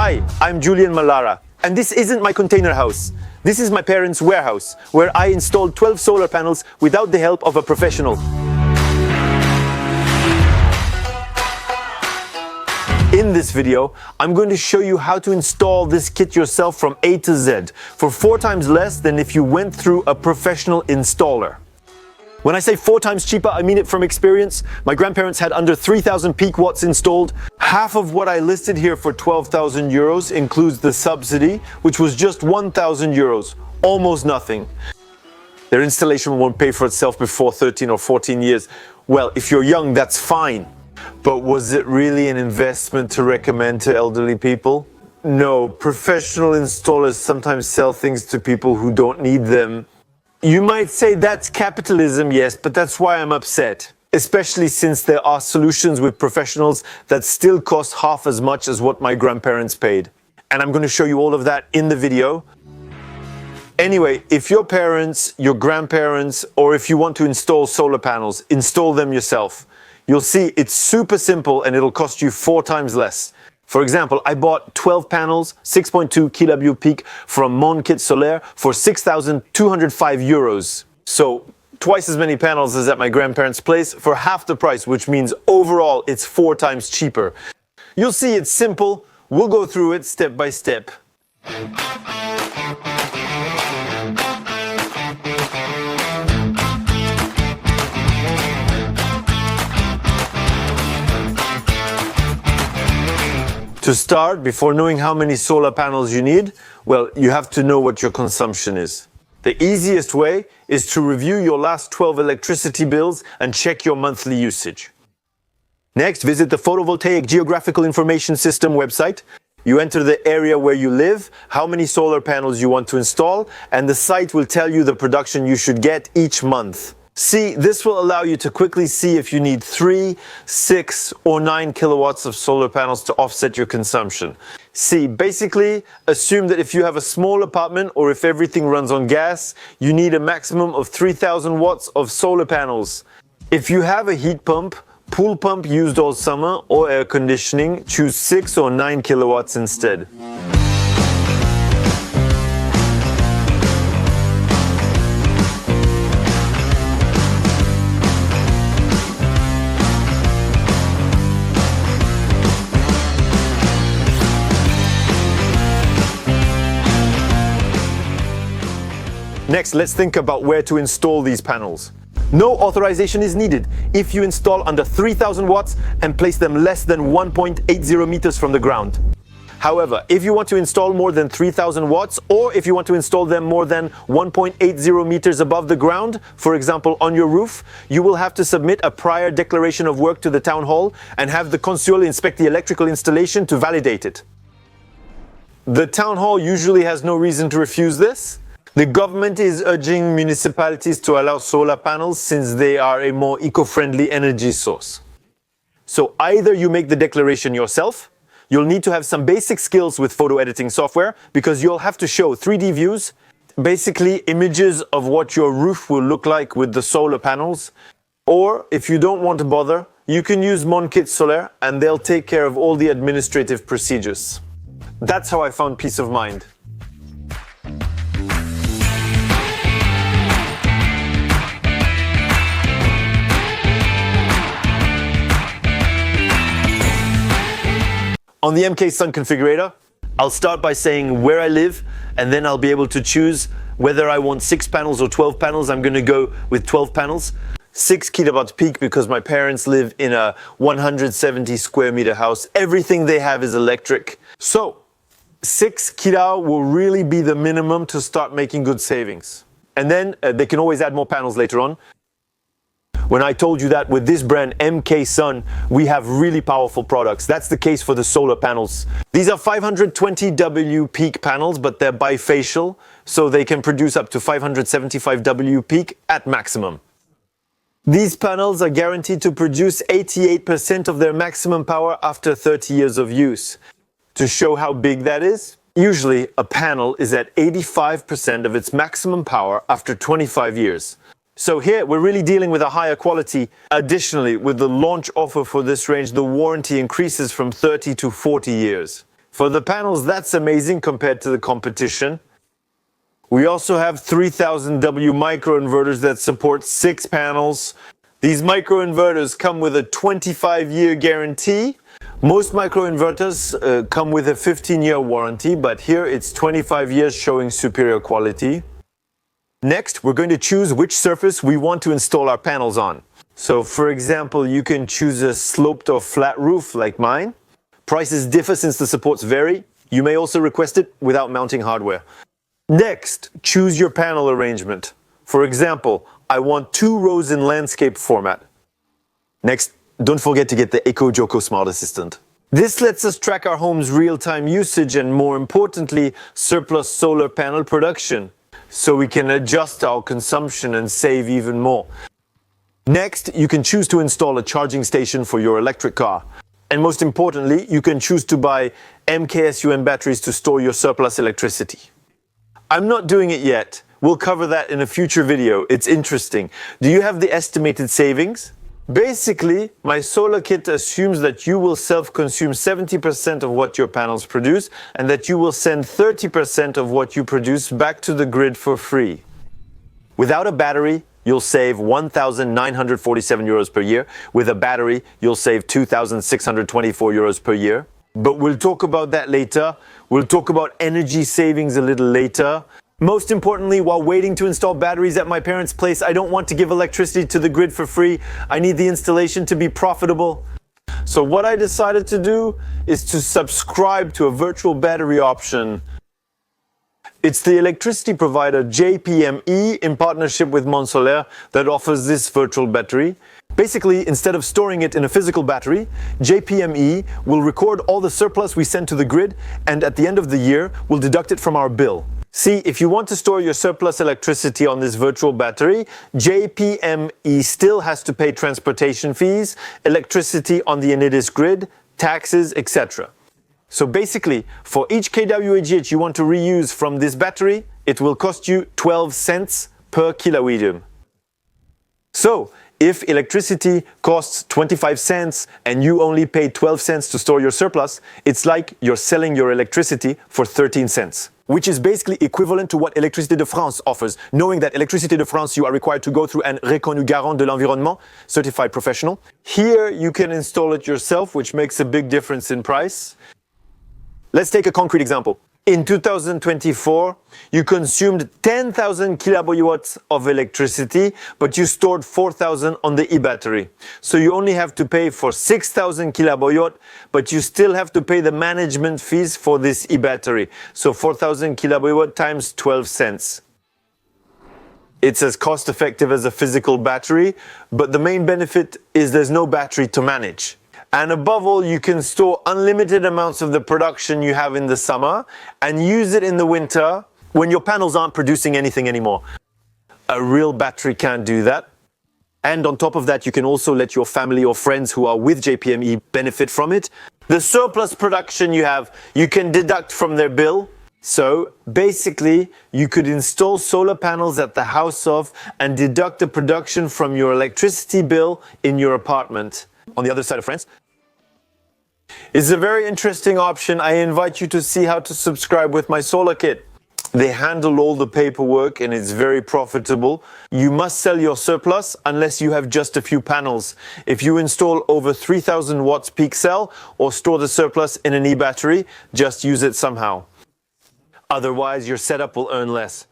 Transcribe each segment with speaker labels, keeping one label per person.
Speaker 1: Hi, I'm Julian Mallara, and this isn't my container house. This is my parents' warehouse, where I installed 12 solar panels without the help of a professional. In this video, I'm going to show you how to install this kit yourself from A to Z for 4 times less than if you went through a professional installer. When I say 4 times cheaper, I mean it from experience. My grandparents had under 3,000 peak watts installed. Half of what I listed here for 12,000 euros includes the subsidy, which was just 1,000 euros, almost nothing. Their installation won't pay for itself before 13 or 14 years. Well, if you're young, that's fine. But was it really an investment to recommend to elderly people? No, professional installers sometimes sell things to people who don't need them. You might say that's capitalism, yes, but that's why I'm upset. Especially since there are solutions with professionals that still cost half as much as what my grandparents paid. And I'm going to show you all of that in the video. Anyway, if your parents, your grandparents, or if you want to install solar panels, install them yourself. You'll see it's super simple and it'll cost you 4 times less. For example, I bought 12 panels, 6.2 kW peak from Mon Kit Solaire for 6,205 euros. So twice as many panels as at my grandparents' place for half the price, which means overall it's 4 times cheaper. You'll see it's simple. We'll go through it step by step. To start, before knowing how many solar panels you need, well, you have to know what your consumption is. The easiest way is to review your last 12 electricity bills and check your monthly usage. Next, visit the Photovoltaic Geographical Information System website. You enter the area where you live, how many solar panels you want to install, and the site will tell you the production you should get each month. See, this will allow you to quickly see if you need 3, 6, or 9 kilowatts of solar panels to offset your consumption. See, basically, assume that if you have a small apartment or if everything runs on gas, you need a maximum of 3,000 watts of solar panels. If you have a heat pump, pool pump used all summer, or air conditioning, choose 6 or 9 kilowatts instead. Next, let's think about where to install these panels. No authorization is needed if you install under 3,000 watts and place them less than 1.80 meters from the ground. However, if you want to install more than 3,000 watts, or if you want to install them more than 1.80 meters above the ground, for example on your roof, you will have to submit a prior declaration of work to the town hall and have the consul inspect the electrical installation to validate it. The town hall usually has no reason to refuse this. The government is urging municipalities to allow solar panels since they are a more eco-friendly energy source. So either you make the declaration yourself, you'll need to have some basic skills with photo editing software because you'll have to show 3D views, basically images of what your roof will look like with the solar panels. Or if you don't want to bother, you can use Mon Kit Solaire and they'll take care of all the administrative procedures. That's how I found peace of mind. On the MK Sun configurator, I'll start by saying where I live, and then I'll be able to choose whether I want 6 panels or 12 panels. I'm going to go with 12 panels. 6 kilowatt peak because my parents live in a 170 square meter house. Everything they have is electric. So 6 kW will really be the minimum to start making good savings. And then they can always add more panels later on. When I told you that with this brand MK Sun, we have really powerful products. That's the case for the solar panels. These are 520W peak panels, but they're bifacial, so they can produce up to 575W peak at maximum. These panels are guaranteed to produce 88% of their maximum power after 30 years of use. To show how big that is, usually a panel is at 85% of its maximum power after 25 years. So here we're really dealing with a higher quality. Additionally, with the launch offer for this range, the warranty increases from 30 to 40 years. For the panels, that's amazing compared to the competition. We also have 3000W micro-inverters that support 6 panels. These micro-inverters come with a 25-year guarantee. Most micro-inverters come with a 15-year warranty, but here it's 25 years showing superior quality. Next, we're going to choose which surface we want to install our panels on. So for example, you can choose a sloped or flat roof like mine. Prices differ since the supports vary. You may also request it without mounting hardware. Next, choose your panel arrangement. For example, I want 2 rows in landscape format. Next, don't forget to get the EcoJoco Smart Assistant. This lets us track our home's real-time usage and, more importantly, surplus solar panel production, so we can adjust our consumption and save even more. Next, you can choose to install a charging station for your electric car. And most importantly, you can choose to buy MKSUM batteries to store your surplus electricity. I'm not doing it yet. We'll cover that in a future video. It's interesting. Do you have the estimated savings? Basically, my solar kit assumes that you will self-consume 70% of what your panels produce and that you will send 30% of what you produce back to the grid for free. Without a battery, you'll save 1,947 euros per year. With a battery, you'll save 2,624 euros per year. But we'll talk about that later. We'll talk about energy savings a little later. Most importantly, while waiting to install batteries at my parents' place, I don't want to give electricity to the grid for free. I need the installation to be profitable. So what I decided to do is to subscribe to a virtual battery option. It's the electricity provider JPME in partnership with Monsolaire that offers this virtual battery. Basically, instead of storing it in a physical battery, JPME will record all the surplus we send to the grid, and at the end of the year, we'll deduct it from our bill. See, if you want to store your surplus electricity on this virtual battery, JPME still has to pay transportation fees, electricity on the Enidis grid, taxes, etc. So basically, for each kWh you want to reuse from this battery, it will cost you 12 cents per kilowatt. So, if electricity costs 25 cents and you only pay 12 cents to store your surplus, it's like you're selling your electricity for 13 cents. Which is basically equivalent to what Électricité de France offers, knowing that Électricité de France you are required to go through an reconnu garant de l'environnement, certified professional. Here you can install it yourself, which makes a big difference in price. Let's take a concrete example. In 2024, you consumed 10,000 kilowatts of electricity, but you stored 4,000 on the e-battery. So you only have to pay for 6,000 kilowatts, but you still have to pay the management fees for this e-battery. So 4,000 kilowatts times 12 cents. It's as cost effective as a physical battery, but the main benefit is there's no battery to manage. And above all, you can store unlimited amounts of the production you have in the summer and use it in the winter when your panels aren't producing anything anymore. A real battery can't do that. And on top of that, you can also let your family or friends who are with JPME benefit from it. The surplus production you have, you can deduct from their bill. So basically, you could install solar panels at the house of and deduct the production from your electricity bill in your apartment on the other side of France. It's a very interesting option. I invite you to see how to subscribe with my solar kit. They handle all the paperwork and it's very profitable. You must sell your surplus unless you have just a few panels. If you install over 3000 watts peak cell or store the surplus in an e-battery, just use it somehow. Otherwise, your setup will earn less.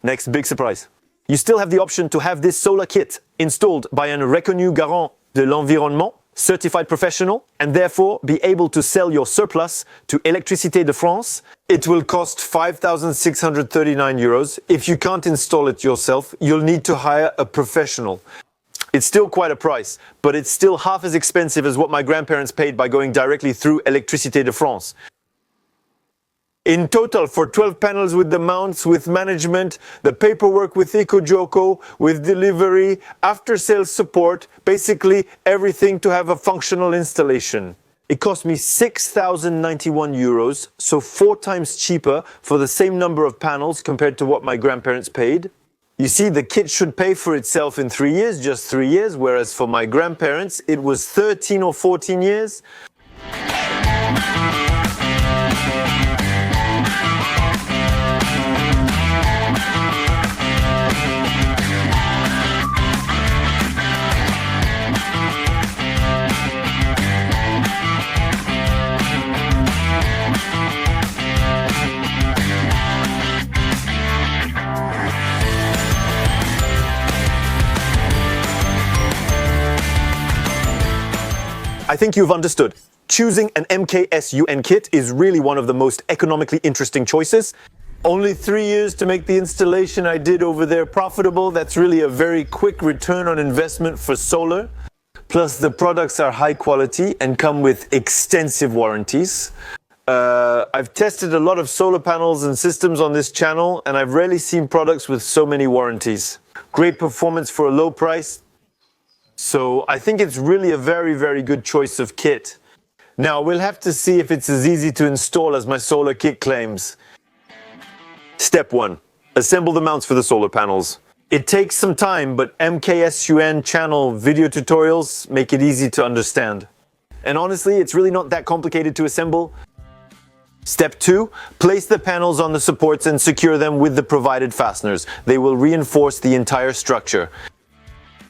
Speaker 1: Next big surprise. You still have the option to have this solar kit installed by an reconnu garant de l'environnement, certified professional, and therefore be able to sell your surplus to Électricité de France. It will cost 5,639 euros. If you can't install it yourself, you'll need to hire a professional. It's still quite a price, but it's still half as expensive as what my grandparents paid by going directly through Électricité de France. In total, for 12 panels with the mounts, with management, the paperwork with EcoJoco, with delivery, after-sales support, basically everything to have a functional installation. It cost me 6,091 euros, so 4 times cheaper for the same number of panels compared to what my grandparents paid. You see, the kit should pay for itself in 3 years, just 3 years, whereas for my grandparents, it was 13 or 14 years. I think you've understood. Choosing an MKSUN kit is really one of the most economically interesting choices. Only 3 years to make the installation I did over there profitable. That's really a very quick return on investment for solar. Plus the products are high quality and come with extensive warranties. I've tested a lot of solar panels and systems on this channel, and I've rarely seen products with so many warranties. Great performance for a low price. So I think it's really a very, very good choice of kit. Now we'll have to see if it's as easy to install as my solar kit claims. Step 1. Assemble the mounts for the solar panels. It takes some time, but MKSUN channel video tutorials make it easy to understand. And honestly, it's really not that complicated to assemble. Step 2. Place the panels on the supports and secure them with the provided fasteners. They will reinforce the entire structure.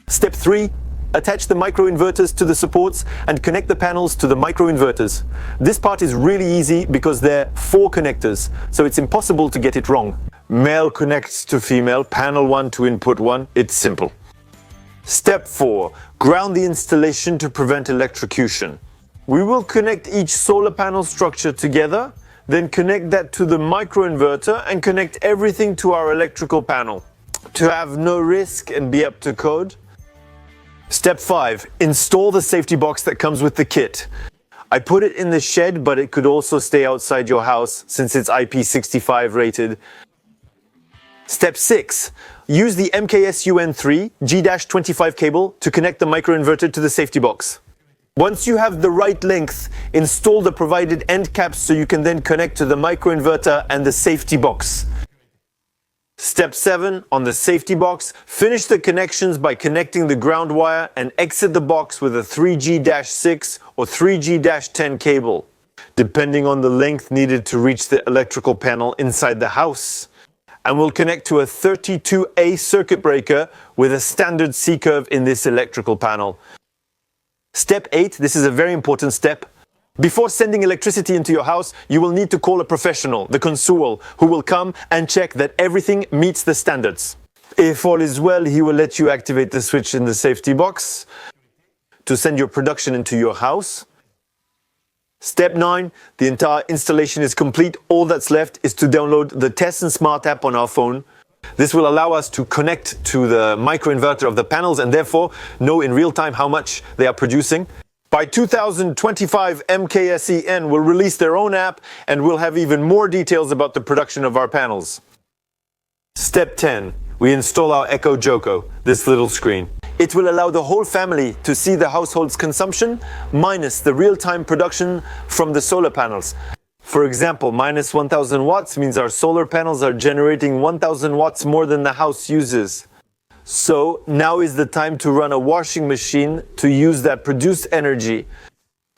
Speaker 1: Step 3. Attach the micro-inverters to the supports and connect the panels to the micro-inverters. This part is really easy because they're 4 connectors, so it's impossible to get it wrong. Male connects to female, panel 1 to input 1, it's simple. Step 4. Ground the installation to prevent electrocution. We will connect each solar panel structure together, then connect that to the micro-inverter and connect everything to our electrical panel. To have no risk and be up to code. Step 5. Install the safety box that comes with the kit. I put it in the shed, but it could also stay outside your house since it's IP65 rated. Step 6. Use the MKSUN3 G-25 cable to connect the microinverter to the safety box. Once you have the right length, install the provided end caps so you can then connect to the microinverter and the safety box. Step 7. On the safety box, finish the connections by connecting the ground wire and exit the box with a 3G-6 or 3G-10 cable, depending on the length needed to reach the electrical panel inside the house. And we'll connect to a 32A circuit breaker with a standard C-curve in this electrical panel. Step 8. This is a very important step. Before sending electricity into your house, you will need to call a professional, the consul, who will come and check that everything meets the standards. If all is well, he will let you activate the switch in the safety box to send your production into your house. Step 9. The entire installation is complete. All that's left is to download the Tesson Smart app on our phone. This will allow us to connect to the microinverter of the panels and therefore know in real time how much they are producing. By 2025, MKSEN will release their own app and we'll have even more details about the production of our panels. Step 10. We install our Echo Joko, this little screen. It will allow the whole family to see the household's consumption minus the real-time production from the solar panels. For example, minus 1000 watts means our solar panels are generating 1000 watts more than the house uses. So now is the time to run a washing machine to use that produced energy.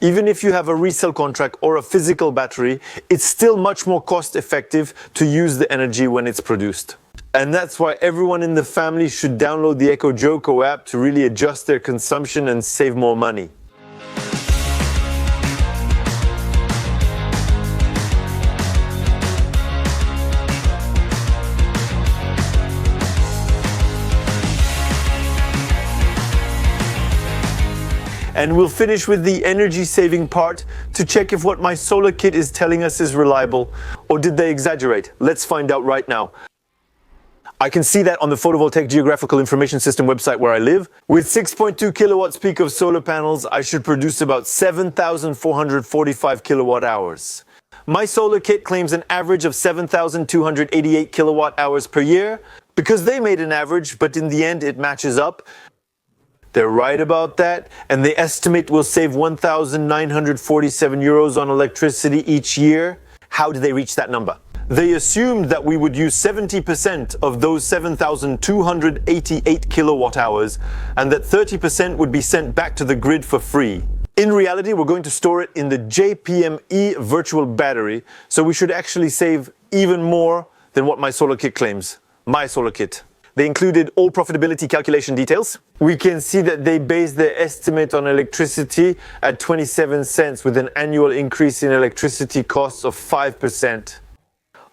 Speaker 1: Even if you have a resale contract or a physical battery, it's still much more cost effective to use the energy when it's produced. And that's why everyone in the family should download the Echo Joko app to really adjust their consumption and save more money. And we'll finish with the energy saving part to check if what my solar kit is telling us is reliable, or did they exaggerate? Let's find out right now. I can see that on the Photovoltaic Geographical Information System website where I live. With 6.2 kilowatts peak of solar panels, I should produce about 7,445 kilowatt hours. My solar kit claims an average of 7,288 kilowatt hours per year because they made an average, but in the end it matches up. They're right about that, and they estimate we'll save 1,947 euros on electricity each year. How did they reach that number? They assumed that we would use 70% of those 7,288 kilowatt hours, and that 30% would be sent back to the grid for free. In reality, we're going to store it in the JPME virtual battery, so we should actually save even more than what my solar kit claims. My solar kit. They included all profitability calculation details. We can see that they based their estimate on electricity at 27 cents with an annual increase in electricity costs of 5%.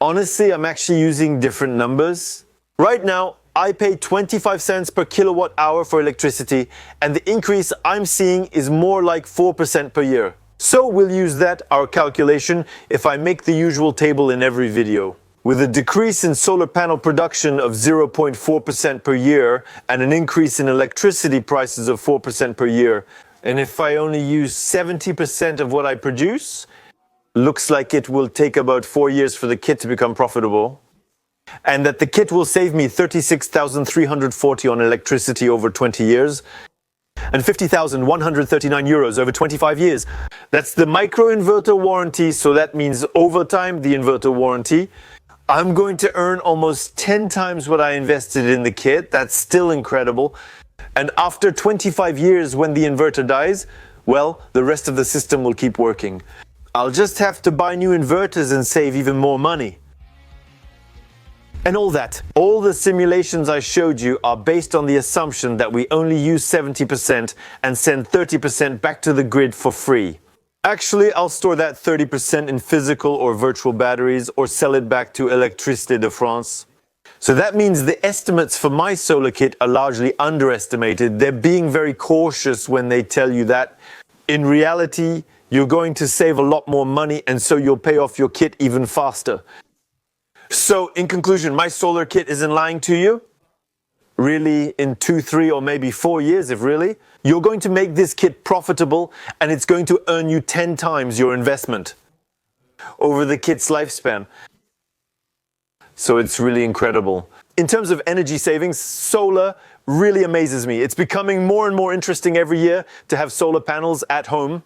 Speaker 1: Honestly, I'm actually using different numbers. Right now, I pay 25 cents per kilowatt hour for electricity, and the increase I'm seeing is more like 4% per year. So we'll use that, our calculation, if I make the usual table in every video. With a decrease in solar panel production of 0.4% per year and an increase in electricity prices of 4% per year, and if I only use 70% of what I produce, looks like it will take about 4 years for the kit to become profitable. And that the kit will save me 36,340 on electricity over 20 years and 50,139 euros over 25 years. That's the micro-inverter warranty, so that means over time the inverter warranty. I'm going to earn almost 10 times what I invested in the kit. That's still incredible. And after 25 years, when the inverter dies, well, the rest of the system will keep working. I'll just have to buy new inverters and save even more money. And all the simulations I showed you are based on the assumption that we only use 70% and send 30% back to the grid for free. Actually, I'll store that 30% in physical or virtual batteries or sell it back to Électricité de France. So that means the estimates for my solar kit are largely underestimated. They're being very cautious when they tell you that. In reality, you're going to save a lot more money, and so you'll pay off your kit even faster. So, in conclusion, my solar kit isn't lying to you. Really, in 2, 3, or maybe 4 years, if really, you're going to make this kit profitable, and it's going to earn you 10 times your investment over the kit's lifespan. So it's really incredible. In terms of energy savings, solar really amazes me. It's becoming more and more interesting every year to have solar panels at home.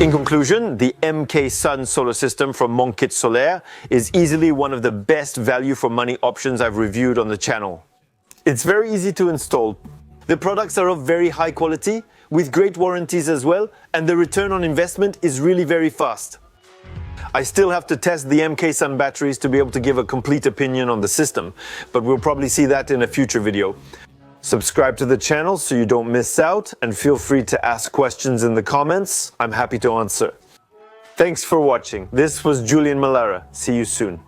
Speaker 1: In conclusion, the MK Sun solar system from Mon Kit Solaire is easily one of the best value for money options I've reviewed on the channel. It's very easy to install. The products are of very high quality, with great warranties as well, and the return on investment is really very fast. I still have to test the MK Sun batteries to be able to give a complete opinion on the system, but we'll probably see that in a future video. Subscribe to the channel so you don't miss out, and feel free to ask questions in the comments. I'm happy to answer. Thanks for watching. This was Julian Mallara. See you soon.